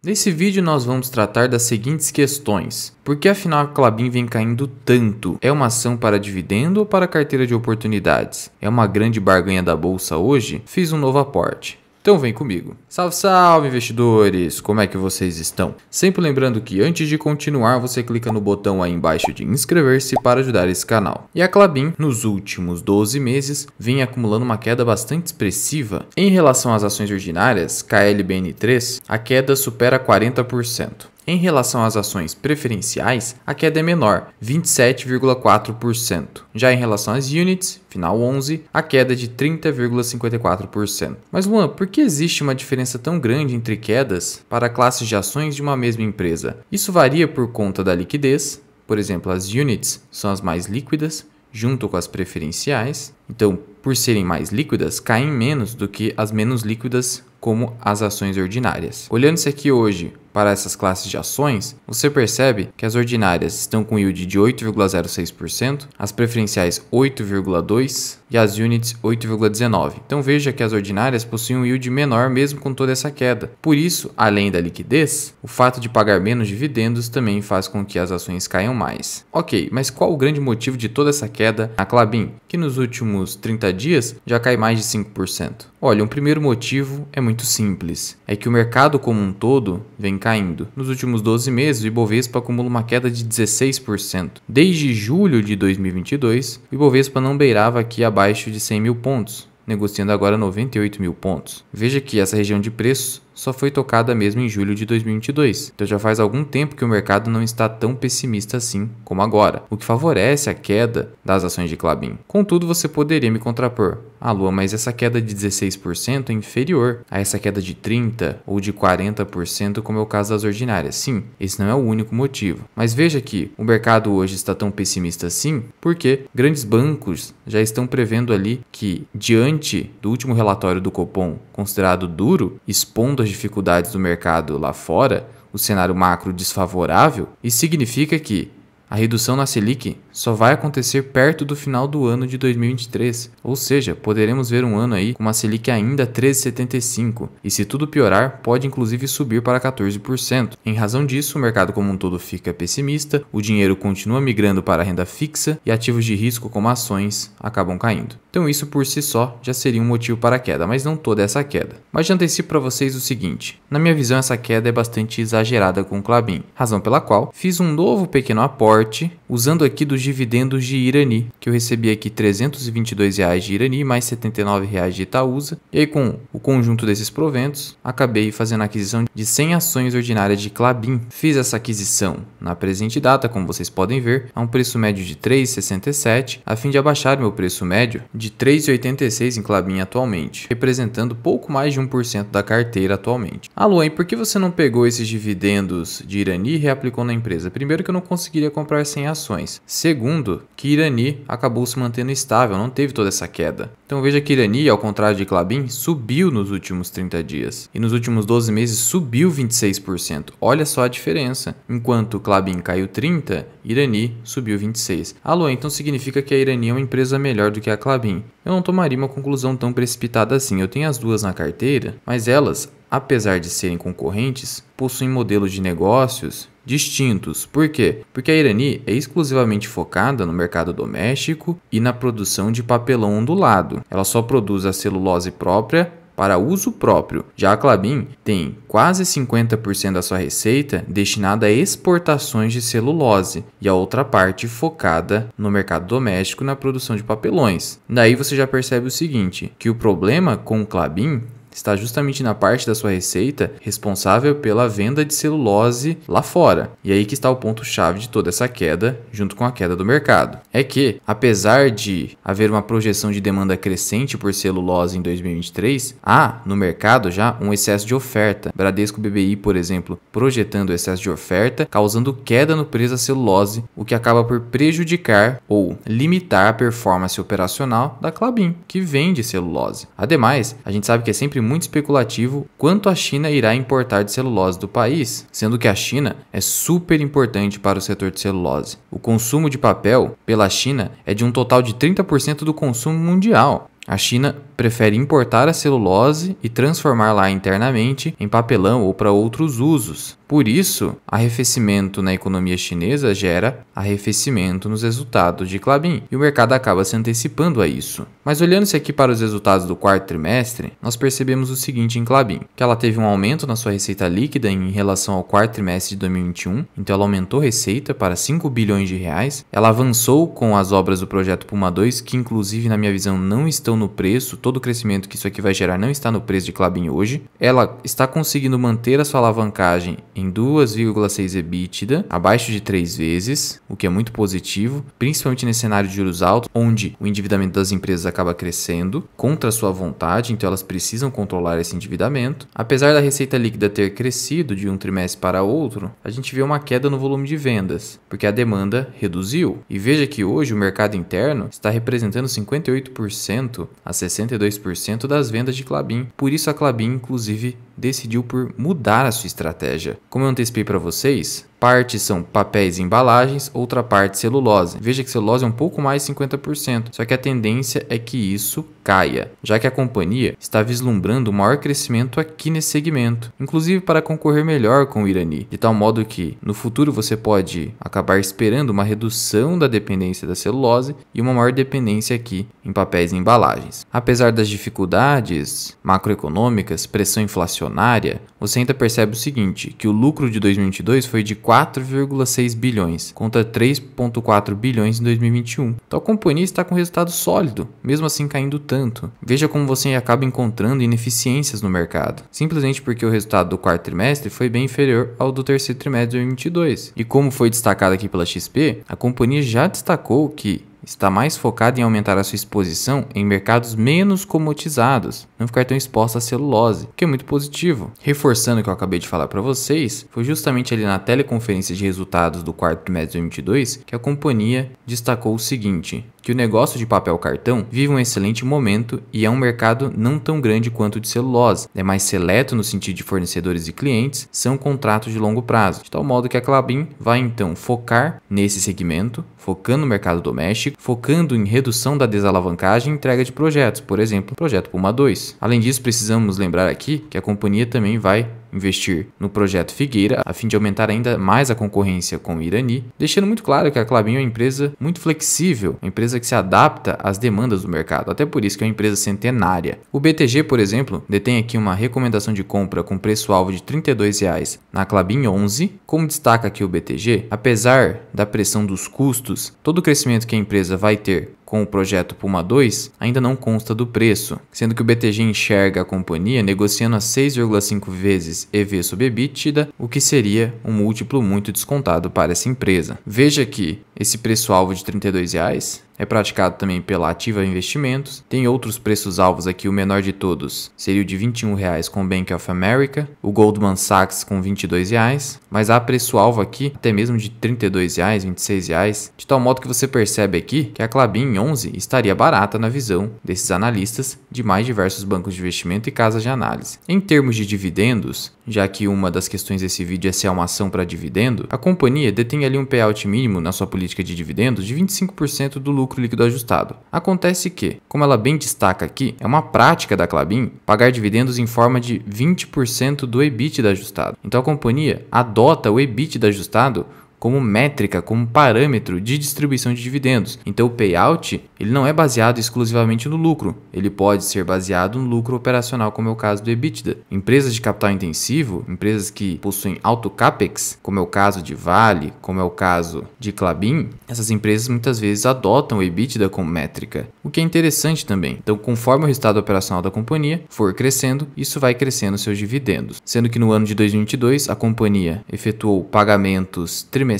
Nesse vídeo nós vamos tratar das seguintes questões. Por que afinal a Klabin vem caindo tanto? É uma ação para dividendo ou para carteira de oportunidades? É uma grande barganha da bolsa hoje? Fiz um novo aporte. Então vem comigo. Salve, salve investidores! Como é que vocês estão? Sempre lembrando que antes de continuar você clica no botão aí embaixo de inscrever-se para ajudar esse canal. E a Klabin, nos últimos 12 meses, vem acumulando uma queda bastante expressiva. Em relação às ações ordinárias, KLBN3, a queda supera 40%. Em relação às ações preferenciais, a queda é menor, 27,4%. Já em relação às units, final 11, a queda é de 30,54%. Mas Luan, por que existe uma diferença tão grande entre quedas para classes de ações de uma mesma empresa? Isso varia por conta da liquidez. Por exemplo, as units são as mais líquidas, junto com as preferenciais. Então, por serem mais líquidas, caem menos do que as menos líquidas, como as ações ordinárias. Olhando-se aqui hoje para essas classes de ações, você percebe que as ordinárias estão com yield de 8,06%, as preferenciais 8,2% e as units 8,19%. Então veja que as ordinárias possuem um yield menor mesmo com toda essa queda. Por isso, além da liquidez, o fato de pagar menos dividendos também faz com que as ações caiam mais. Ok, mas qual o grande motivo de toda essa queda na Klabin, que nos últimos 30 dias já cai mais de 5%? Olha, um primeiro motivo é muito simples, é que o mercado como um todo vem caindo. Nos últimos 12 meses, o Ibovespa acumula uma queda de 16%. Desde julho de 2022, o Ibovespa não beirava aqui abaixo de 100 mil pontos, negociando agora 98 mil pontos. Veja que essa região de preços só foi tocada mesmo em julho de 2022. Então já faz algum tempo que o mercado não está tão pessimista assim como agora, o que favorece a queda das ações de Klabin. Contudo, você poderia me contrapor: ah, Luan, mas essa queda de 16% é inferior a essa queda de 30% ou de 40%, como é o caso das ordinárias. Sim, esse não é o único motivo. Mas veja que o mercado hoje está tão pessimista assim porque grandes bancos já estão prevendo ali que, diante do último relatório do Copom, considerado duro, expondo as dificuldades do mercado lá fora, o cenário macro desfavorável, isso significa que a redução na Selic só vai acontecer perto do final do ano de 2023, ou seja, poderemos ver um ano aí com uma Selic ainda 13,75 e, se tudo piorar, pode inclusive subir para 14%. Em razão disso, o mercado como um todo fica pessimista, o dinheiro continua migrando para a renda fixa e ativos de risco como ações acabam caindo. Então isso por si só já seria um motivo para a queda, mas não toda essa queda. Mas já antecipo para vocês o seguinte: na minha visão essa queda é bastante exagerada com o Klabin, razão pela qual fiz um novo pequeno aporte usando aqui dos dividendos de Irani, que eu recebi aqui R$ 322 de Irani mais R$ 79 de Itaúsa, e aí com o conjunto desses proventos acabei fazendo a aquisição de 100 ações ordinárias de Klabin. Fiz essa aquisição na presente data, como vocês podem ver, a um preço médio de R$ 3,67, a fim de abaixar meu preço médio de R$ 3,86 em Klabin atualmente, representando pouco mais de 1% da carteira atualmente. Ah, Luan, por que você não pegou esses dividendos de Irani e reaplicou na empresa? Primeiro, que eu não conseguiria comprar 100 ações. Segundo, que Irani acabou se mantendo estável, não teve toda essa queda. Então veja que Irani, ao contrário de Klabin, subiu nos últimos 30 dias. E nos últimos 12 meses subiu 26%. Olha só a diferença. Enquanto Klabin caiu 30%, Irani subiu 26%. Alô, então significa que a Irani é uma empresa melhor do que a Klabin. Eu não tomaria uma conclusão tão precipitada assim. Eu tenho as duas na carteira, mas elas, apesar de serem concorrentes, possuem modelos de negócios distintos. Por quê? Porque a Irani é exclusivamente focada no mercado doméstico e na produção de papelão ondulado. Ela só produz a celulose própria para uso próprio. Já a Klabin tem quase 50% da sua receita destinada a exportações de celulose e a outra parte focada no mercado doméstico na produção de papelões. Daí você já percebe o seguinte, que o problema com o Klabin está justamente na parte da sua receita responsável pela venda de celulose lá fora. E aí que está o ponto-chave de toda essa queda, junto com a queda do mercado. É que, apesar de haver uma projeção de demanda crescente por celulose em 2023, há no mercado já um excesso de oferta. Bradesco BBI, por exemplo, projetando excesso de oferta, causando queda no preço da celulose, o que acaba por prejudicar ou limitar a performance operacional da Klabin, que vende celulose. Ademais, a gente sabe que é sempre muito especulativo quanto a China irá importar de celulose do país, sendo que a China é super importante para o setor de celulose. O consumo de papel pela China é de um total de 30% do consumo mundial. A China prefere importar a celulose e transformá-la internamente em papelão ou para outros usos. Por isso, arrefecimento na economia chinesa gera arrefecimento nos resultados de Klabin, e o mercado acaba se antecipando a isso. Mas olhando-se aqui para os resultados do quarto trimestre, nós percebemos o seguinte em Klabin, que ela teve um aumento na sua receita líquida em relação ao quarto trimestre de 2021, então ela aumentou a receita para 5 bilhões de reais, ela avançou com as obras do projeto Puma II, que inclusive na minha visão não estão no preço, todo o crescimento que isso aqui vai gerar não está no preço de Klabin hoje, ela está conseguindo manter a sua alavancagem em 2,6 EBITDA, abaixo de 3 vezes, o que é muito positivo, principalmente nesse cenário de juros altos, onde o endividamento das empresas acaba crescendo contra a sua vontade, então elas precisam controlar esse endividamento. Apesar da receita líquida ter crescido de um trimestre para outro, a gente vê uma queda no volume de vendas, porque a demanda reduziu. E veja que hoje o mercado interno está representando 58% a 62% das vendas de Klabin. Por isso a Klabin, inclusive, decidiu por mudar a sua estratégia. Como eu antecipei para vocês, parte são papéis e embalagens, outra parte celulose. Veja que celulose é um pouco mais de 50%, só que a tendência é que isso caia, já que a companhia está vislumbrando um maior crescimento aqui nesse segmento, inclusive para concorrer melhor com o Irani, de tal modo que no futuro você pode acabar esperando uma redução da dependência da celulose e uma maior dependência aqui em papéis e embalagens. Apesar das dificuldades macroeconômicas, pressão inflacionária, você ainda percebe o seguinte, que o lucro de 2022 foi de 4,6 bilhões, contra 3,4 bilhões em 2021. Então a companhia está com resultado sólido, mesmo assim caindo tanto. Veja como você acaba encontrando ineficiências no mercado, simplesmente porque o resultado do quarto trimestre foi bem inferior ao do terceiro trimestre de 2022. E como foi destacado aqui pela XP, a companhia já destacou que está mais focada em aumentar a sua exposição em mercados menos commodizados, não ficar tão exposta à celulose, que é muito positivo. Reforçando o que eu acabei de falar para vocês, foi justamente ali na teleconferência de resultados do quarto trimestre de 2022 que a companhia destacou o seguinte, que o negócio de papel cartão vive um excelente momento e é um mercado não tão grande quanto o de celulose, é mais seleto no sentido de fornecedores e clientes, são contratos de longo prazo, de tal modo que a Klabin vai então focar nesse segmento, focando no mercado doméstico, focando em redução da desalavancagem e entrega de projetos, por exemplo, o projeto Puma II. Além disso, precisamos lembrar aqui que a companhia também vai investir no projeto Figueira, a fim de aumentar ainda mais a concorrência com o Irani, deixando muito claro que a Klabin é uma empresa muito flexível, uma empresa que se adapta às demandas do mercado, até por isso que é uma empresa centenária. O BTG, por exemplo, detém aqui uma recomendação de compra com preço-alvo de R$ 32,00 na Klabin 11. Como destaca aqui o BTG, apesar da pressão dos custos, todo o crescimento que a empresa vai ter com o projeto Puma II ainda não consta do preço, sendo que o BTG enxerga a companhia negociando a 6,5 vezes EV sobre EBITDA, o que seria um múltiplo muito descontado para essa empresa. Veja que esse preço-alvo de R$ 32,00 é praticado também pela Ativa Investimentos. Tem outros preços-alvos aqui, o menor de todos seria o de R$ 21,00 com o Bank of America, o Goldman Sachs com R$ 22,00, mas há preço-alvo aqui até mesmo de R$ 32,00, R$ 26,00, de tal modo que você percebe aqui que a Klabin 11 estaria barata na visão desses analistas de mais diversos bancos de investimento e casas de análise. Em termos de dividendos, já que uma das questões desse vídeo é se é uma ação para dividendo, a companhia detém ali um payout mínimo na sua política de dividendos de 25% do lucro líquido ajustado. Acontece que, como ela bem destaca aqui, é uma prática da Klabin pagar dividendos em forma de 20% do EBITDA ajustado. Então a companhia adota o EBITDA ajustado como métrica, como parâmetro de distribuição de dividendos. Então o payout ele não é baseado exclusivamente no lucro, ele pode ser baseado no lucro operacional, como é o caso do EBITDA. Empresas de capital intensivo, empresas que possuem alto capex, como é o caso de Vale, como é o caso de Klabin, essas empresas muitas vezes adotam o EBITDA como métrica, o que é interessante também. Então conforme o resultado operacional da companhia for crescendo, isso vai crescendo seus dividendos. Sendo que no ano de 2022 a companhia efetuou pagamentos trimestrais,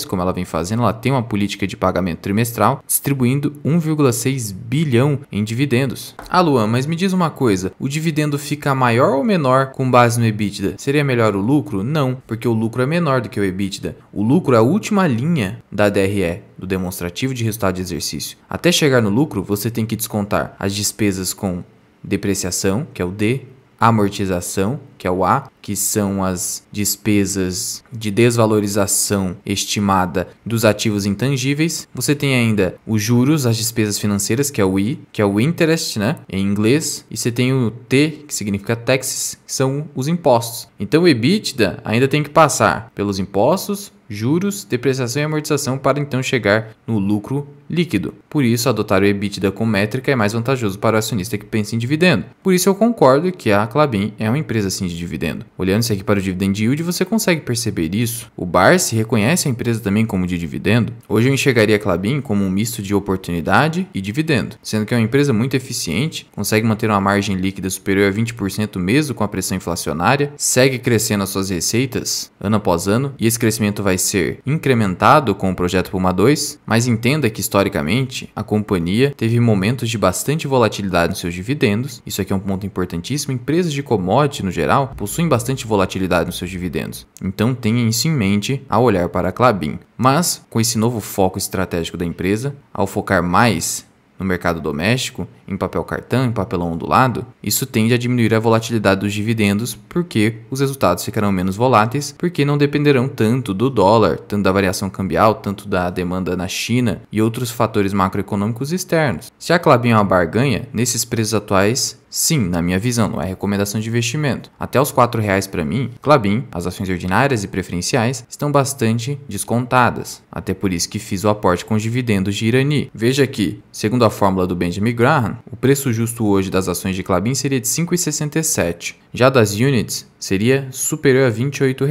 como ela vem fazendo, ela tem uma política de pagamento trimestral, distribuindo 1,6 bilhão em dividendos. Ah, Luan, mas me diz uma coisa, o dividendo fica maior ou menor com base no EBITDA? Seria melhor o lucro? Não, porque o lucro é menor do que o EBITDA. O lucro é a última linha da DRE, do demonstrativo de resultado de exercício. Até chegar no lucro, você tem que descontar as despesas com depreciação, que é o D, amortização, que é o A, que são as despesas de desvalorização estimada dos ativos intangíveis. Você tem ainda os juros, as despesas financeiras, que é o I, que é o interest, né, em inglês. E você tem o T, que significa taxes, que são os impostos. Então o EBITDA ainda tem que passar pelos impostos, juros, depreciação e amortização para então chegar no lucro líquido. Por isso, adotar o EBITDA como métrica é mais vantajoso para o acionista que pensa em dividendo. Por isso, eu concordo que a Klabin é uma empresa sim de dividendo. Olhando-se aqui para o dividend yield, você consegue perceber isso. O Barsi reconhece a empresa também como de dividendo. Hoje eu enxergaria a Klabin como um misto de oportunidade e dividendo, sendo que é uma empresa muito eficiente, consegue manter uma margem líquida superior a 20% mesmo com a pressão inflacionária, segue crescendo as suas receitas ano após ano, e esse crescimento vai ser incrementado com o projeto Puma II, mas entenda que historicamente a companhia teve momentos de bastante volatilidade nos seus dividendos. Isso aqui é um ponto importantíssimo. Empresas de commodity no geral possuem bastante volatilidade nos seus dividendos, então tenha isso em mente ao olhar para a Klabin. Mas com esse novo foco estratégico da empresa, ao focar mais no mercado doméstico, em papel cartão, em papelão ondulado, isso tende a diminuir a volatilidade dos dividendos, porque os resultados ficarão menos voláteis, porque não dependerão tanto do dólar, tanto da variação cambial, tanto da demanda na China e outros fatores macroeconômicos externos. Se a Klabin é uma barganha, nesses preços atuais, sim, na minha visão, não é recomendação de investimento. Até os R$4 para mim, Klabin, as ações ordinárias e preferenciais, estão bastante descontadas. Até por isso que fiz o aporte com os dividendos de Irani. Veja que, segundo a fórmula do Benjamin Graham, o preço justo hoje das ações de Klabin seria de R$ 5,67. Já das units, seria superior a R$ 28,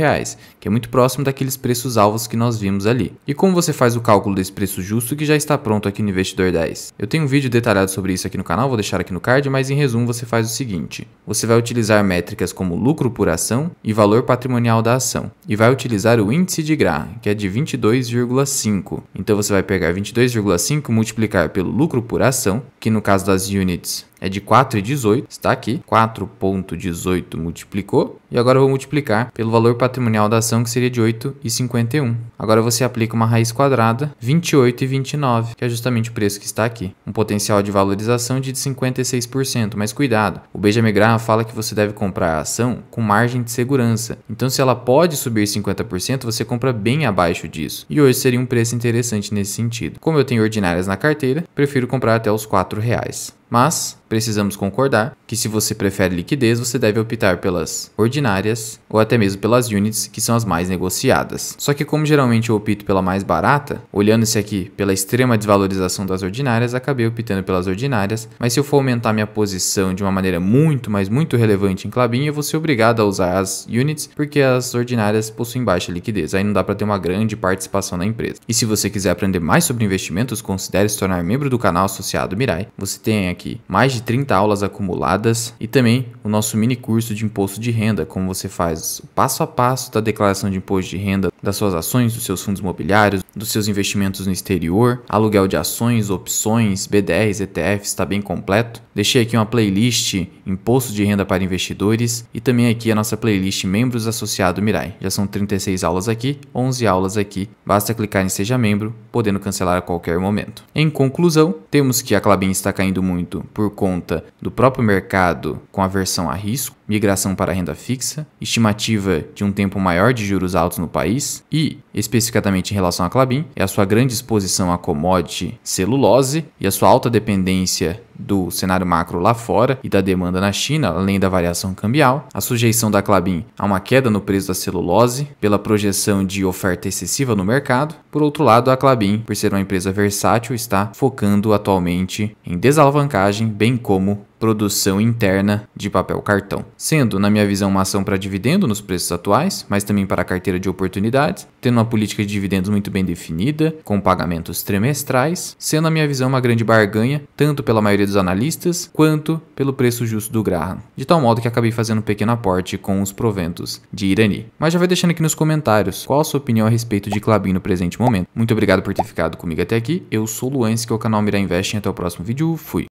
que é muito próximo daqueles preços alvos que nós vimos ali. E como você faz o cálculo desse preço justo que já está pronto aqui no Investidor 10? Eu tenho um vídeo detalhado sobre isso aqui no canal, vou deixar aqui no card, mas em resumo você faz o seguinte: você vai utilizar métricas como lucro por ação e valor patrimonial da ação, e vai utilizar o índice de Graham, que é de 22,5. Então você vai pegar 22,5 multiplicar pelo lucro por ação, que no caso das units é de 4,18, está aqui, 4,18 multiplicou, e agora eu vou multiplicar pelo valor patrimonial da ação, que seria de 8,51. Agora você aplica uma raiz quadrada, 28,29, que é justamente o preço que está aqui. Um potencial de valorização de 56%, mas cuidado, o Benjamin Graham fala que você deve comprar a ação com margem de segurança. Então se ela pode subir 50%, você compra bem abaixo disso. E hoje seria um preço interessante nesse sentido. Como eu tenho ordinárias na carteira, prefiro comprar até os R$4. Mas precisamos concordar que se você prefere liquidez, você deve optar pelas ordinárias ou até mesmo pelas units, que são as mais negociadas. Só que como geralmente eu opto pela mais barata, olhando-se aqui pela extrema desvalorização das ordinárias, acabei optando pelas ordinárias, mas se eu for aumentar minha posição de uma maneira muito, mas muito relevante em Klabin, eu vou ser obrigado a usar as units, porque as ordinárias possuem baixa liquidez, aí não dá para ter uma grande participação na empresa. E se você quiser aprender mais sobre investimentos, considere se tornar membro do canal associado Mirai. Você tem aqui mais de 30 aulas acumuladas e também o nosso mini curso de imposto de renda, como você faz o passo a passo da declaração de imposto de renda das suas ações, dos seus fundos imobiliários, dos seus investimentos no exterior, aluguel de ações, opções, BDRs, ETFs, está bem completo. Deixei aqui uma playlist imposto de renda para investidores e também aqui a nossa playlist membros associado Mirai. Já são 36 aulas aqui, 11 aulas aqui, basta clicar em seja membro, podendo cancelar a qualquer momento. Em conclusão, temos que a Klabin está caindo muito por conta do próprio mercado com aversão a risco, migração para a renda fixa, estimativa de um tempo maior de juros altos no país e, especificamente em relação à Klabin, é a sua grande exposição à commodity celulose e a sua alta dependência do cenário macro lá fora e da demanda na China, além da variação cambial, a sujeição da Klabin a uma queda no preço da celulose pela projeção de oferta excessiva no mercado. Por outro lado, a Klabin, por ser uma empresa versátil, está focando atualmente em desalavancagem, bem como produção interna de papel cartão, sendo, na minha visão, uma ação para dividendo nos preços atuais, mas também para a carteira de oportunidades, tendo uma política de dividendos muito bem definida, com pagamentos trimestrais, sendo, na minha visão, uma grande barganha, tanto pela maioria dos analistas, quanto pelo preço justo do Graham, de tal modo que acabei fazendo um pequeno aporte com os proventos de Irani. Mas já vai deixando aqui nos comentários qual a sua opinião a respeito de Klabin no presente momento. Muito obrigado por ter ficado comigo até aqui, eu sou o Luan, que é o canal Mirai Invest, e até o próximo vídeo, fui!